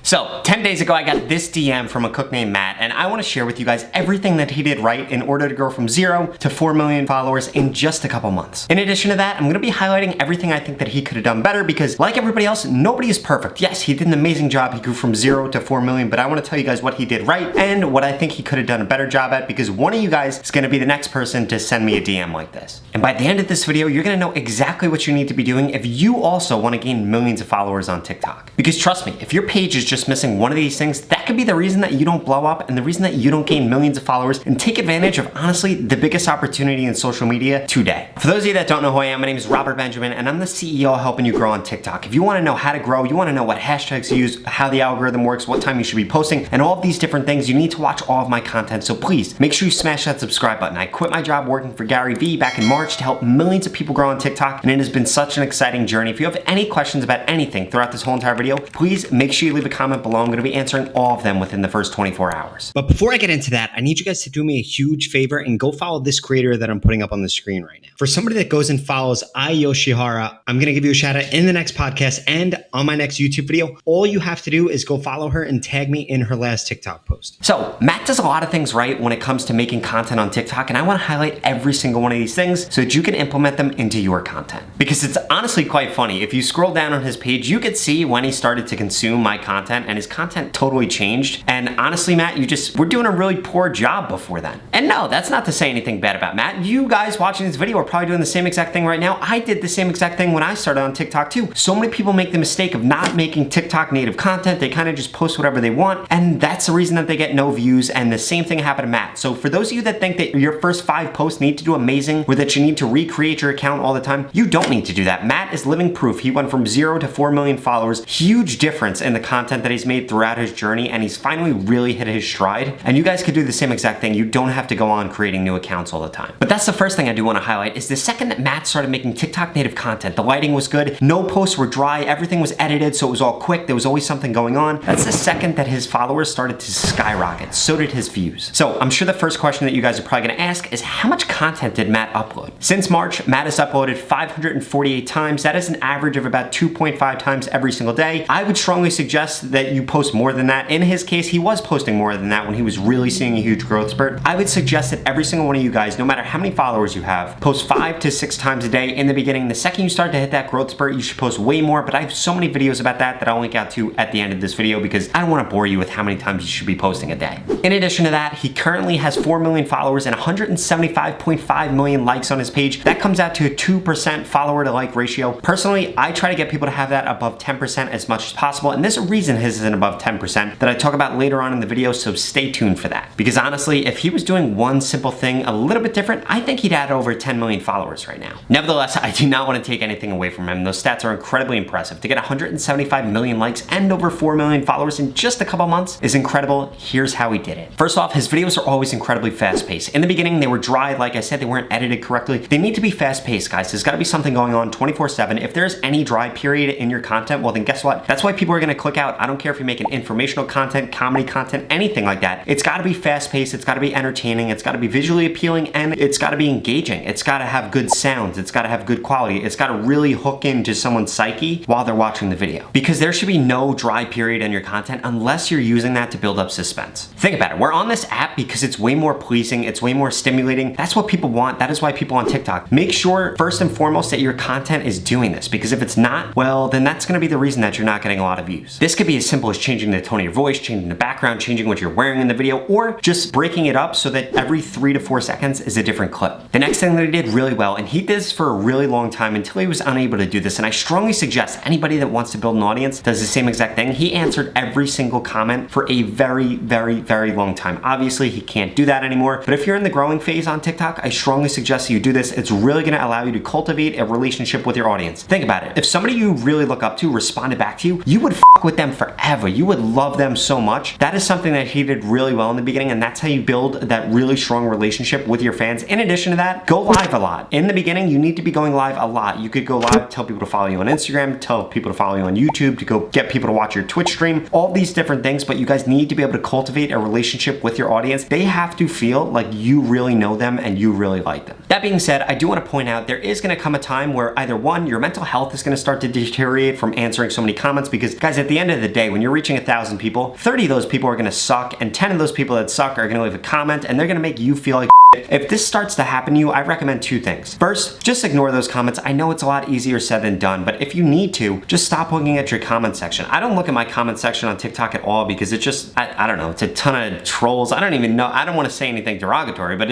So 10 days ago, I got this DM from a cook named Matt, and I want to share with you guys everything that he did right in order to grow from 0 to 4 million followers in just a couple months. In addition to that, I'm going to be highlighting everything I think that he could have done better because like everybody else, nobody is perfect. Yes, he did an amazing job. He grew from 0 to 4 million, but I want to tell you guys what he did right and what I think he could have done a better job at because one of you guys is going to be the next person to send me a DM like this. And by the end of this video, you're going to know exactly what you need to be doing if you also want to gain millions of followers on TikTok. Because trust me, if your page is just missing one of these things, that could be the reason that you don't blow up and the reason that you don't gain millions of followers and take advantage of honestly the biggest opportunity in social media today. For those of you that don't know who I am, my name is Robert Benjamin and I'm the CEO helping you grow on TikTok. If you want to know how to grow, you want to know what hashtags to use, how the algorithm works, what time you should be posting, and all of these different things, you need to watch all of my content. So please make sure you smash that subscribe button. I quit my job working for Gary Vee back in March to help millions of people grow on TikTok, and it has been such an exciting journey. If you have any questions about anything throughout this whole entire video, please make sure you leave a comment below. I'm going to be answering all of them within the first 24 hours. But before I get into that, I need you guys to do me a huge favor and go follow this creator that I'm putting up on the screen right now. For somebody that goes and follows Ai Yoshihara, I'm going to give you a shout out in the next podcast and on my next YouTube video. All you have to do is go follow her and tag me in her last TikTok post. So Matt does a lot of things right when it comes to making content on TikTok, and I want to highlight every single one of these things so that you can implement them into your content. Because it's honestly quite funny. If you scroll down on his page, you could see when he started to consume my content and his content totally changed. And honestly, Matt, we're doing a really poor job before then. And no, that's not to say anything bad about Matt. You guys watching this video are probably doing the same exact thing right now. I did the same exact thing when I started on TikTok too. So many people make the mistake of not making TikTok native content. They kind of just post whatever they want. And that's the reason that they get no views. And the same thing happened to Matt. So for those of you that think that your first 5 posts need to do amazing or that you need to recreate your account all the time, you don't need to do that. Matt is living proof. He went from 0 to 4 million followers. Huge difference in the content that he's made throughout his journey, and he's finally really hit his stride. And you guys could do the same exact thing. You don't have to go on creating new accounts all the time. But that's the first thing I do want to highlight is the second that Matt started making TikTok native content, the lighting was good, no posts were dry, everything was edited, so it was all quick, there was always something going on. That's the second that his followers started to skyrocket. So did his views. So I'm sure the first question that you guys are probably going to ask is how much content did Matt upload? Since March, Matt has uploaded 548 times. That is an average of about 2.5 times every single day. I would strongly suggest that you post more than that. In his case, he was posting more than that when he was really seeing a huge growth spurt. I would suggest that every single one of you guys, no matter how many followers you have, post 5 to 6 times a day in the beginning. The second you start to hit that growth spurt, you should post way more, but I have so many videos about that I'll link out to at the end of this video because I don't want to bore you with how many times you should be posting a day. In addition to that, he currently has 4 million followers and 175.5 million likes on his page. That comes out to a 2% follower to like ratio. Personally, I try to get people to have that above 10% as much as possible, and there's a reason his isn't above 10% that I talk about later on in the video, so stay tuned for that. Because honestly, if he was doing one simple thing a little bit different, I think he'd add over 10 million followers right now. Nevertheless, I do not want to take anything away from him. Those stats are incredibly impressive. To get 175 million likes and over 4 million followers in just a couple months is incredible. Here's how he did it. First off, his videos are always incredibly fast-paced. In the beginning, they were dry. Like I said, they weren't edited correctly. They need to be fast-paced, guys. There's got to be something going on 24/7. If there's any dry period in your content, well then guess what? That's why people are going to click out. I don't care if you're making informational content, comedy content, anything like that. It's got to be fast-paced. It's got to be entertaining. It's got to be visually appealing, and it's got to be engaging. It's got to have good sounds. It's got to have good quality. It's got to really hook into someone's psyche while they're watching the video. Because there should be no dry period in your content unless you're using that to build up suspense. Think about it. We're on this app because it's way more pleasing. It's way more stimulating. That's what people want. That is why people on TikTok. Make sure first and foremost that your content is doing this, because if it's not, well, then that's going to be the reason that you're not getting a lot of views. This could be as simple as changing the tone of your voice, changing the background, changing what you're wearing in the video, or just breaking it up so that every 3 to 4 seconds is a different clip. The next thing that he did really well, and he did this for a really long time until he was unable to do this, and I strongly suggest anybody that wants to build an audience does the same exact thing. He answered every single comment for a very, very, very long time. Obviously, he can't do that anymore, but if you're in the growing phase on TikTok, I strongly suggest you do this. It's really going to allow you to cultivate a relationship with your audience. Think about it. If somebody you really look up to responded back to you, you would with them forever. You would love them so much. That is something that he did really well in the beginning, and that's how you build that really strong relationship with your fans. In addition to that, go live a lot. In the beginning, you need to be going live a lot. You could go live, tell people to follow you on Instagram, tell people to follow you on YouTube, to go get people to watch your Twitch stream, all these different things, but you guys need to be able to cultivate a relationship with your audience. They have to feel like you really know them and you really like them. That being said, I do want to point out there is going to come a time where either one, your mental health is going to start to deteriorate from answering so many comments, because guys, at at the end of the day, when you're reaching 1,000 people, 30 of those people are gonna suck, and 10 of those people that suck are gonna leave a comment, and they're gonna make you feel like if this starts to happen to you, I recommend 2 things. First, just ignore those comments. I know it's a lot easier said than done, but if you need to, just stop looking at your comment section. I don't look at my comment section on TikTok at all because it's just, I don't know, it's a ton of trolls. I don't even know, I don't want to say anything derogatory, but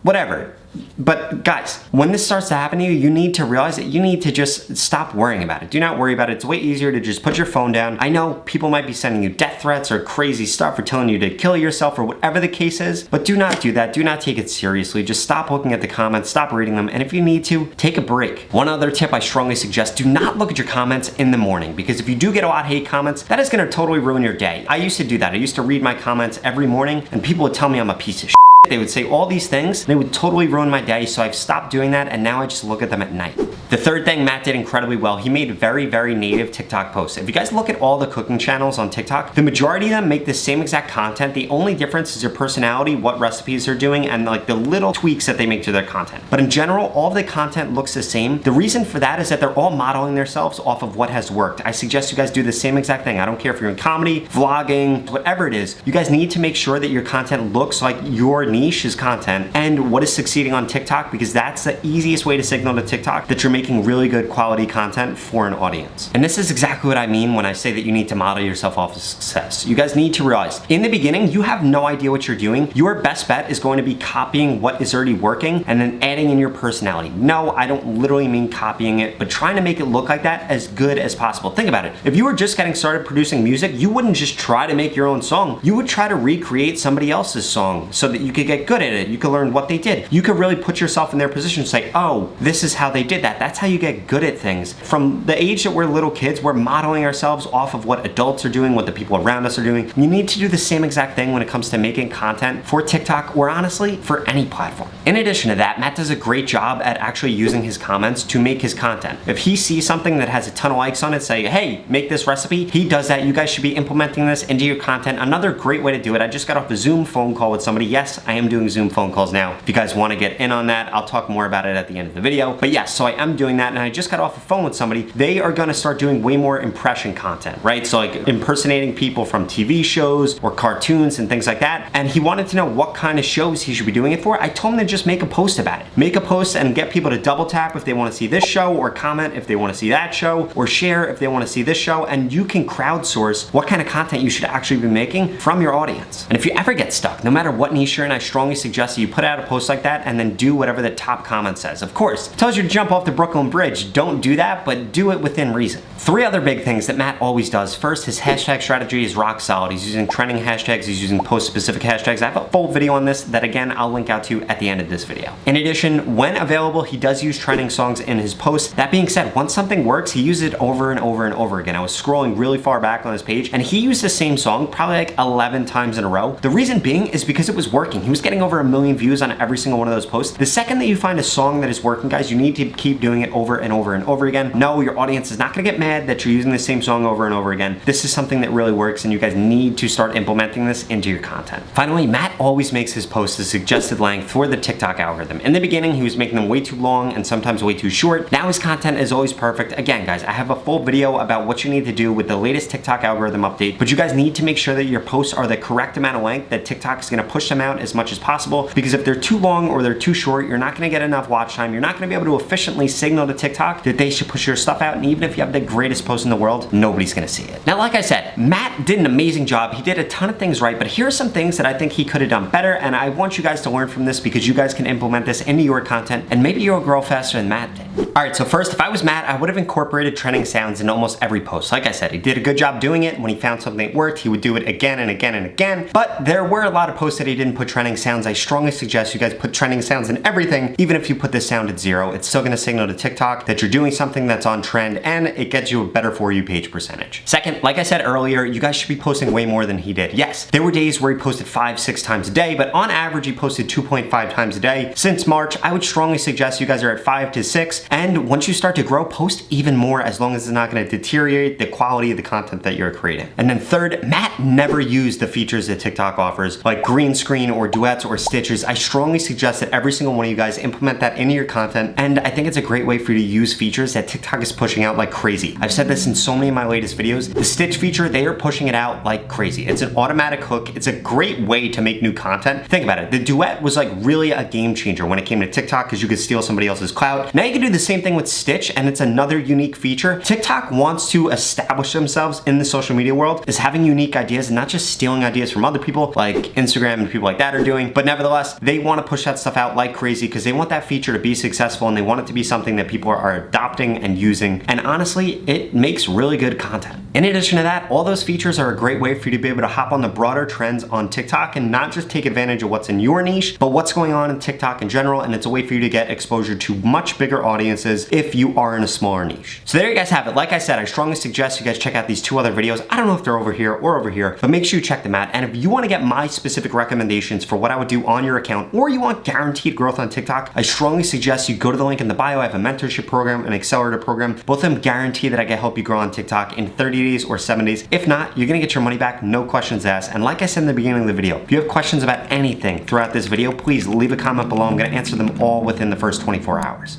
whatever. But guys, when this starts to happen to you, you need to realize that you need to just stop worrying about it. Do not worry about it. It's way easier to just put your phone down. I know people might be sending you death threats or crazy stuff or telling you to kill yourself or whatever the case is, but do not do that. Do not take it seriously. Just stop looking at the comments, stop reading them, and if you need to, take a break. One other tip I strongly suggest, do not look at your comments in the morning, because if you do get a lot of hate comments, that is gonna totally ruin your day. I used to do that. I used to read my comments every morning, and people would tell me I'm a piece of shit. They would say all these things, and they would totally ruin my day, so I've stopped doing that, and now I just look at them at night. The third thing Matt did incredibly well, he made very, very native TikTok posts. If you guys look at all the cooking channels on TikTok, the majority of them make the same exact content. The only difference is their personality, what recipes they're doing, and like the little tweaks that they make to their content. But in general, all of the content looks the same. The reason for that is that they're all modeling themselves off of what has worked. I suggest you guys do the same exact thing. I don't care if you're in comedy, vlogging, whatever it is. You guys need to make sure that your content looks like your niche is content and what is succeeding on TikTok, because that's the easiest way to signal to TikTok that you're making really good quality content for an audience. And this is exactly what I mean when I say that you need to model yourself off of success. You guys need to realize, in the beginning, you have no idea what you're doing. Your best bet is going to be copying what is already working and then adding in your personality. No, I don't literally mean copying it, but trying to make it look like that as good as possible. Think about it. If you were just getting started producing music, you wouldn't just try to make your own song. You would try to recreate somebody else's song so that you could get good at it. You could learn what they did. You could really put yourself in their position and say, oh, this is how they did that. That's how you get good at things. From the age that we're little kids, we're modeling ourselves off of what adults are doing, what the people around us are doing. You need to do the same exact thing when it comes to making content for TikTok, or honestly, for any platform. In addition to that, Matt does a great job at actually using his comments to make his content. If he sees something that has a ton of likes on it, say, hey, make this recipe, he does that. You guys should be implementing this into your content. Another great way to do it, I just got off a Zoom phone call with somebody. Yes, I am doing Zoom phone calls now. If you guys want to get in on that, I'll talk more about it at the end of the video. But yes, so I am doing that, and I just got off the phone with somebody. They are going to start doing way more impression content, right? So like impersonating people from TV shows or cartoons and things like that. And he wanted to know what kind of shows he should be doing it for. I told him to just make a post about it. Make a post and get people to double tap if they want to see this show, or comment if they want to see that show, or share if they want to see this show. And you can crowdsource what kind of content you should actually be making from your audience. And if you ever get stuck, no matter what niche you're in, I strongly suggest that you put out a post like that and then do whatever the top comment says. Of course, it tells you to jump off the Brooklyn Bridge. Don't do that, but do it within reason. 3 other big things that Matt always does. First, his hashtag strategy is rock solid. He's using trending hashtags, he's using post-specific hashtags. I have a full video on this that, again, I'll link out to you at the end of this video. In addition, when available, he does use trending songs in his posts. That being said, once something works, he uses it over and over and over again. I was scrolling really far back on his page, and he used the same song probably like 11 times in a row. The reason being is because it was working. He was getting over 1 million views on every single one of those posts. The second that you find a song that is working, guys, you need to keep doing it over and over and over again. No, your audience is not gonna get mad that you're using the same song over and over again. This is something that really works, and you guys need to start implementing this into your content. Finally, Matt always makes his posts the suggested length for the TikTok algorithm. In the beginning, he was making them way too long and sometimes way too short. Now his content is always perfect. Again, guys, I have a full video about what you need to do with the latest TikTok algorithm update, but you guys need to make sure that your posts are the correct amount of length, that TikTok is gonna push them out as much as possible, because if they're too long or they're too short, you're not gonna get enough watch time. You're not gonna be able to efficiently signal to TikTok that they should push your stuff out, and even if you have the greatest post in the world, nobody's gonna see it. Now, like I said, Matt did an amazing job. He did a ton of things right, but here are some things that I think he could have done better, and I want you guys to learn from this because you guys can implement this into your content, and maybe you'll grow faster than Matt did. All right, so first, if I was Matt, I would have incorporated trending sounds in almost every post. Like I said, he did a good job doing it. When he found something that worked, he would do it again and again and again, but there were a lot of posts that he didn't put trending sounds. I strongly suggest you guys put trending sounds in everything. Even if you put this sound at 0, it's still gonna signal to TikTok that you're doing something that's on trend, and it gets you a better For You page percentage. Second, like I said earlier, you guys should be posting way more than he did. Yes, there were days where he posted 5-6 times a day, but on average, he posted 2.5 times a day. Since March, I would strongly suggest you guys are at 5 to 6, and once you start to grow, post even more, as long as it's not gonna deteriorate the quality of the content that you're creating. And then third, Matt never used the features that TikTok offers, like green screen or duets or stitches. I strongly suggest that every single one of you guys implement that into your content, and I think it's a great great way for you to use features that TikTok is pushing out like crazy. I've said this in so many of my latest videos. The Stitch feature, they are pushing it out like crazy. It's an automatic hook. It's a great way to make new content. Think about it. The duet was like really a game changer when it came to TikTok because you could steal somebody else's clout. Now you can do the same thing with Stitch, and it's another unique feature. TikTok wants to establish themselves in the social media world as having unique ideas and not just stealing ideas from other people like Instagram and people like that are doing, but nevertheless, they want to push that stuff out like crazy because they want that feature to be successful and they want it to be something that people are adopting and using. And honestly, it makes really good content. In addition to that, all those features are a great way for you to be able to hop on the broader trends on TikTok and not just take advantage of what's in your niche, but what's going on in TikTok in general. And it's a way for you to get exposure to much bigger audiences if you are in a smaller niche. So there you guys have it. Like I said, I strongly suggest you guys check out these two other videos. I don't know if they're over here or over here, but make sure you check them out. And if you want to get my specific recommendations for what I would do on your account, or you want guaranteed growth on TikTok, I strongly suggest you go to the link in the bio. I have a mentorship program, an accelerator program. Both of them guarantee that I can help you grow on TikTok in 30 days or 7 days. If not, you're gonna get your money back, no questions asked. And like I said in the beginning of the video, if you have questions about anything throughout this video, please leave a comment below. I'm gonna answer them all within the first 24 hours.